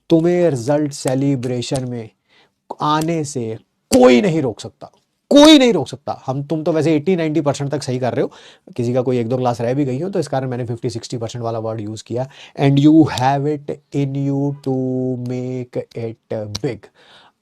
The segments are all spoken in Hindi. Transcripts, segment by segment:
तुम्हें रिजल्ट सेलिब्रेशन में आने से कोई नहीं रोक सकता, कोई नहीं रोक सकता। तुम तो वैसे 80-90% तक सही कर रहे हो, किसी का कोई एक दो क्लास रह भी गई हो तो इस कारण मैंने 50-60% वाला वर्ड यूज किया। And you have it in you to make it big.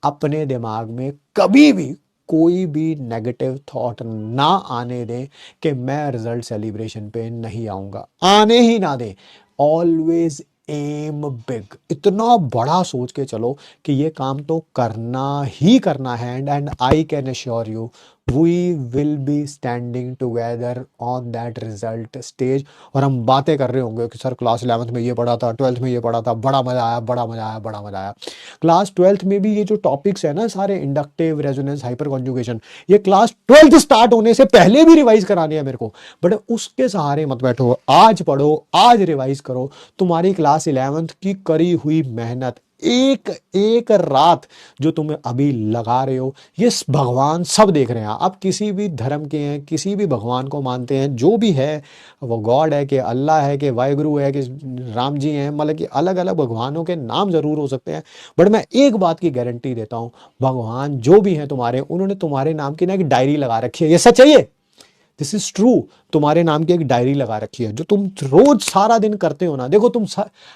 अपने दिमाग में कभी भी कोई भी नेगेटिव थॉट ना आने दें कि मैं रिजल्ट सेलिब्रेशन पे नहीं आऊंगा, आने ही ना दें। ऑलवेज एम बिग, इतना बड़ा सोच के चलो कि ये काम तो करना ही करना है। And I can assure you we will be standing together on that result stage. और हम बातें कर रहे होंगे कि सर क्लास 11th में ये पढ़ा था, 12th में ये पढ़ा था, बड़ा मजा आया, बड़ा मजा आया, बड़ा मजा आया। क्लास 12th में भी ये जो टॉपिक्स है ना सारे, इंडक्टिव, रेजोनेंस, हाइपर कॉन्जुगेशन, ये क्लास 12th स्टार्ट होने से पहले भी रिवाइज कराने हैं मेरे को। बट उसके सहारे मत बैठो, आज पढ़ो, आज रिवाइज करो। तुम्हारी क्लास 11th की करी हुई मेहनत, एक एक रात जो तुम अभी लगा रहे हो, ये भगवान सब देख रहे हैं। आप किसी भी धर्म के हैं, किसी भी भगवान को मानते हैं, जो भी है, वो गॉड है कि अल्लाह है कि वाहिगुरु है कि राम जी हैं, मतलब कि अलग अलग भगवानों के नाम जरूर हो सकते हैं, बट मैं एक बात की गारंटी देता हूं, भगवान जो भी हैं तुम्हारे, उन्होंने तुम्हारे नाम की ना एक डायरी लगा रखी है। ये सच है, ये दिस इज ट्रू। तुम्हारे नाम की एक डायरी लगा रखी है जो तुम रोज सारा दिन करते हो ना। देखो तुम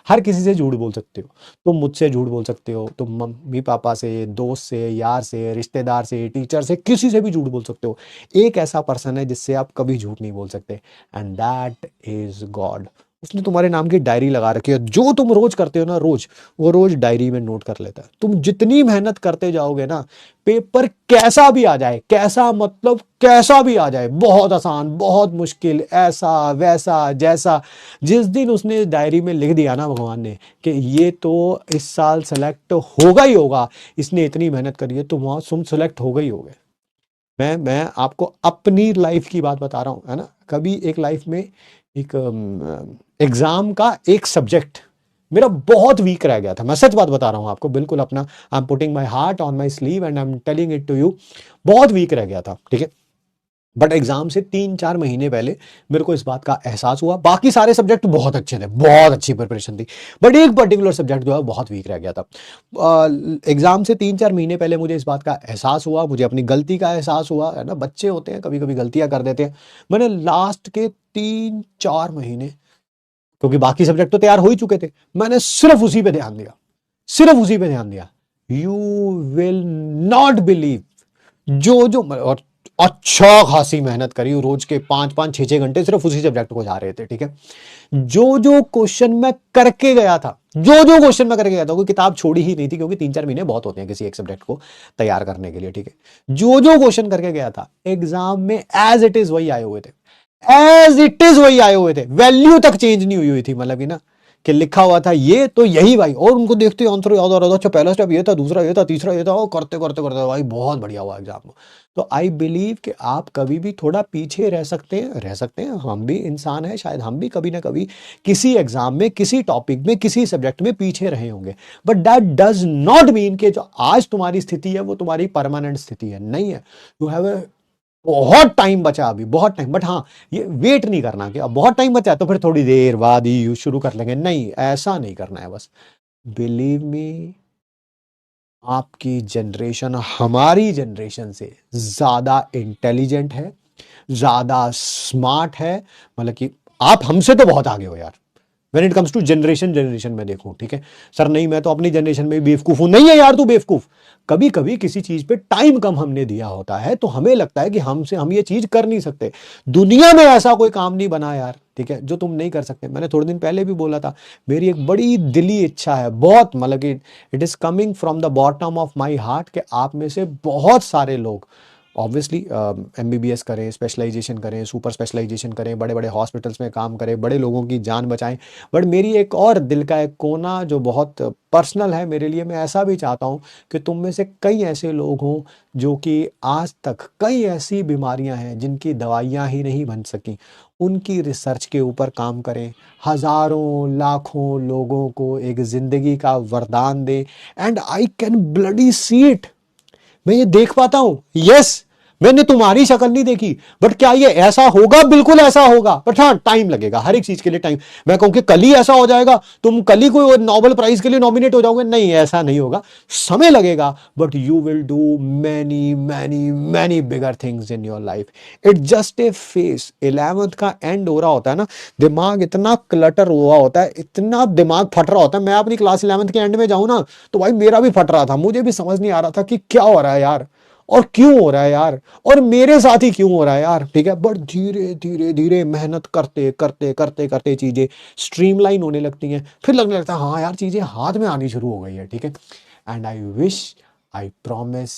हर किसी से झूठ बोल सकते हो, तुम मुझसे झूठ बोल सकते हो, तुम मम्मी पापा से, दोस्त से, यार से, रिश्तेदार से, टीचर से, किसी से भी झूठ बोल सकते हो। एक ऐसा पर्सन है जिससे आप कभी झूठ नहीं बोल सकते, एंड दैट इज गॉड। उसने तुम्हारे नाम की डायरी लगा रखी है, जो तुम रोज करते हो ना, रोज वो रोज डायरी में नोट कर लेता है। तुम जितनी मेहनत करते जाओगे ना, पेपर कैसा भी आ जाए, कैसा मतलब कैसा भी आ जाए, बहुत आसान, बहुत मुश्किल, ऐसा वैसा जैसा, जिस दिन उसने डायरी में लिख दिया ना भगवान ने कि ये तो इस साल सेलेक्ट होगा ही होगा, इसने इतनी मेहनत करी है, तो वहां तुम सेलेक्ट हो गई होगे। मैं आपको अपनी लाइफ की बात बता रहा हूँ, है ना। कभी एक लाइफ में एक एग्जाम का एक सब्जेक्ट मेरा बहुत वीक रह गया था। मैं सच बात बता रहा हूँ आपको, बिल्कुल अपना, I am putting my heart on my sleeve and I am telling it to you. बहुत वीक रह गया था, ठीक है। बट एग्जाम से 3-4 महीने पहले मेरे को इस बात का एहसास हुआ। बाकी सारे सब्जेक्ट बहुत अच्छे थे, बहुत अच्छी प्रिपरेशन थी, बट एक पर्टिकुलर सब्जेक्ट जो है बहुत वीक रह गया था। एग्जाम से 3-4 महीने पहले मुझे इस बात का एहसास हुआ, मुझे अपनी गलती का एहसास हुआ, है ना। बच्चे होते हैं, कभी कभी गलतियां कर देते हैं। मैंने लास्ट के 3-4 महीने, क्योंकि बाकी सब्जेक्ट तो तैयार हो ही चुके थे, मैंने सिर्फ उसी पे ध्यान दिया, सिर्फ उसी पे ध्यान दिया। यू विल नॉट बिलीव, जो जो और अच्छा खासी मेहनत करी, रोज के 5-5, 6-6 घंटे सिर्फ उसी सब्जेक्ट को जा रहे थे, ठीक है। जो जो क्वेश्चन मैं करके गया था, जो जो क्वेश्चन मैं करके गया था, कोई किताब छोड़ी ही नहीं थी, क्योंकि 3-4 महीने बहुत होते हैं किसी एक सब्जेक्ट को तैयार करने के लिए, ठीक है। जो जो क्वेश्चन करके गया था, एग्जाम में एज इट इज वही आए हुए थे, एज इट इज वही आए हुए थे। वैल्यू तक चेंज नहीं हुई हुई थी, मतलब कि ना, कि लिखा हुआ था ये तो यही भाई, और उनको देखते आंसर याद आ रहा था। अच्छा पहला स्टेप ये था, दूसरा ये था, तीसरा ये था, और करते करते करते भाई बहुत बढ़िया हुआ एग्जाम में। तो आई बिलीव कि आप कभी भी थोड़ा पीछे रह सकते हैं, रह सकते हैं। हम भी इंसान हैं, शायद हम भी कभी ना कभी किसी एग्जाम में, किसी टॉपिक में, किसी सब्जेक्ट में पीछे रहे होंगे, but that does not mean कि जो आज तुम्हारी स्थिति है वो तुम्हारी परमानेंट स्थिति है, नहीं है। यू हैव बहुत टाइम बचा अभी, बहुत टाइम। बट हाँ, ये वेट नहीं करना कि अब बहुत टाइम बचा है तो फिर थोड़ी देर बाद ही शुरू कर लेंगे, नहीं, ऐसा नहीं करना है। बस बिलीव मी, आपकी जनरेशन हमारी जनरेशन से ज्यादा इंटेलिजेंट है, ज्यादा स्मार्ट है, मतलब कि आप हमसे तो बहुत आगे हो यार। When it comes to generation में देखूं, ठीक है। सर नहीं, मैं तो अपनी जनरेशन में बेवकूफ हूं, नहीं है यार तू बेवकूफ। कभी कभी किसी चीज पे टाइम कम हमने दिया होता है तो हमें लगता है कि हमसे हम ये चीज कर नहीं सकते। दुनिया में ऐसा कोई काम नहीं बना यार, ठीक है, जो तुम नहीं कर सकते। मैंने थोड़े दिन पहले भी बोला था, मेरी एक बड़ी दिली इच्छा है, बहुत, मतलब कि it is coming from the bottom of my heart, कि आप में से बहुत सारे लोग ऑब्वियसली MBBS करें, स्पेशलाइजेशन करें, सुपर स्पेशलाइजेशन करें, बड़े बड़े हॉस्पिटल्स में काम करें, बड़े लोगों की जान बचाएं। बट मेरी एक और दिल का एक कोना जो बहुत पर्सनल है मेरे लिए, मैं ऐसा भी चाहता हूं कि तुम में से कई ऐसे लोग हों जो कि आज तक कई ऐसी बीमारियां हैं जिनकी दवाइयां ही नहीं बन सकी, उनकी रिसर्च के ऊपर काम करें, हजारों लाखों लोगों को एक जिंदगी का वरदान दे। And I can bloody see it, मैं ये देख पाता हूं, यस। मैंने तुम्हारी शक्ल नहीं देखी, बट क्या ये ऐसा होगा? बिल्कुल ऐसा होगा, बट हाँ टाइम लगेगा, हर एक चीज के लिए टाइम। मैं कहूं कि कल ही ऐसा हो जाएगा, तुम कल ही कोई नोबेल प्राइज के लिए नॉमिनेट हो जाओगे, नहीं ऐसा नहीं होगा, समय लगेगा, but you will do many many many bigger things in your life. It just a face. 11th का एंड हो रहा होता है ना, दिमाग इतना क्लटर हुआ होता है, इतना दिमाग फट रहा होता है। मैं अपनी क्लास 11th के एंड में जाऊं ना, तो भाई मेरा भी फट रहा था, मुझे भी समझ नहीं आ रहा था कि क्या हो रहा है यार, और क्यों हो रहा है यार, और मेरे साथ ही क्यों हो रहा है यार, ठीक है। बट धीरे धीरे धीरे मेहनत करते करते करते करते चीजें स्ट्रीमलाइन होने लगती हैं, फिर लगने लगता है हाँ यार चीजें हाथ में आनी शुरू हो गई है, ठीक है। And I wish, I promise,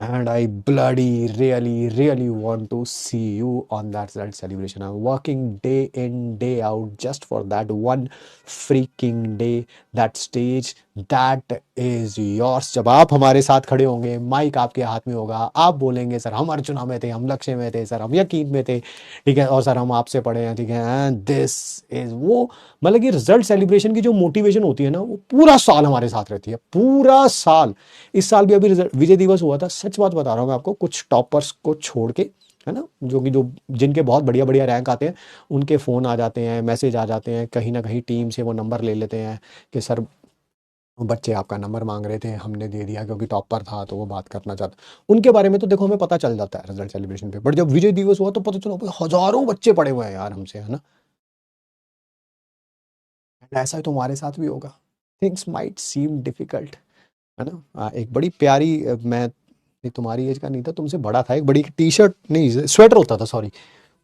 and I bloody really want to see you on that celebration. I'm working day in day out just for that one freaking day, that stage that is yours. जब आप हमारे साथ खड़े होंगे, माइक आपके हाथ में होगा, आप बोलेंगे सर हम अर्चना में थे, हम लक्ष्य में थे, सर हम यकीन में थे, ठीक है, और सर हम आपसे पढ़े हैं, ठीक है, एंड दिस इज वो, मतलब कि रिजल्ट सेलिब्रेशन की जो मोटिवेशन होती है ना, वो पूरा साल हमारे साथ रहती है, पूरा साल। इस साल भी अभी विजय दिवस हुआ था, सच बात बता रहा हूँ मैं आपको, कुछ टॉपर्स को छोड़ के, है ना, जो जिनके बहुत बढ़िया बढ़िया रैंक आते हैं, उनके फ़ोन आ जाते हैं, मैसेज आ जाते हैं, कहीं ना कहीं टीम से वो नंबर ले लेते हैं कि सर बच्चे आपका नंबर मांग रहे थे, हमने दे दिया क्योंकि टॉपर था तो वो बात करना चाहता। उनके बारे में तो देखो हमें पता चल जाता है रिजल्ट सेलिब्रेशन पे, बट जब विजय दिवस हुआ तो पता चला भाई हजारों बच्चे पड़े हुए हैं यार हमसे, है ना। ऐसा ही तुम्हारे साथ भी होगा। थिंग्स माइट सीम डिफिकल्ट, है ना। एक बड़ी प्यारी मैं तुम्हारी एज का नहीं था, तुमसे बड़ा था, एक बड़ी टी शर्ट नहीं स्वेटर होता था, सॉरी,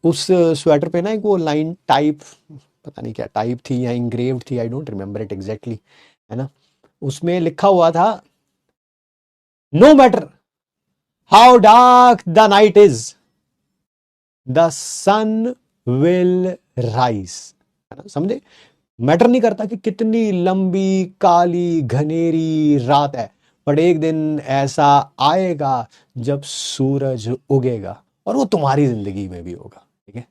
उस स्वेटर पे ना एक वो लाइन टाइप, पता नहीं क्या टाइप थी या इंग्रेव्ड थी, I don't remember it exactly, है ना। उसमें लिखा हुआ था, no matter how dark the night is, the sun will rise, है ना, समझे। मैटर नहीं करता कि कितनी लंबी काली घनेरी रात है, पर एक दिन ऐसा आएगा जब सूरज उगेगा, और वो तुम्हारी जिंदगी में भी होगा, ठीक है।